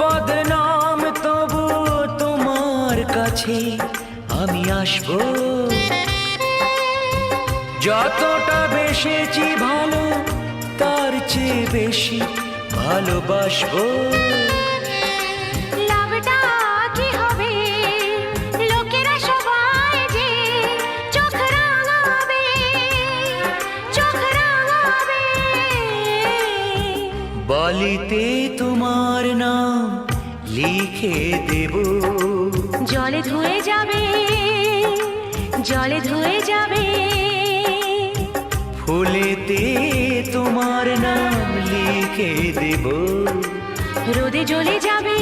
বদনাম তবু তোমার কাছে আমি আসবো। যতটা বেসেছি ভালো তার চেয়ে বেশি ভালোবাসবো। লাভটা কি হবে লোকেরা সবাই যে চোখ রাঙাবে, চোখ রাঙাবে। বালিতে তোমার নাম লিখে দেব, জলে ধুয়ে যাবে, জলে ধুয়ে যাবে। ফুলেতে তোমার নাম লিখে দেব, রোদে জ্বলে যাবে।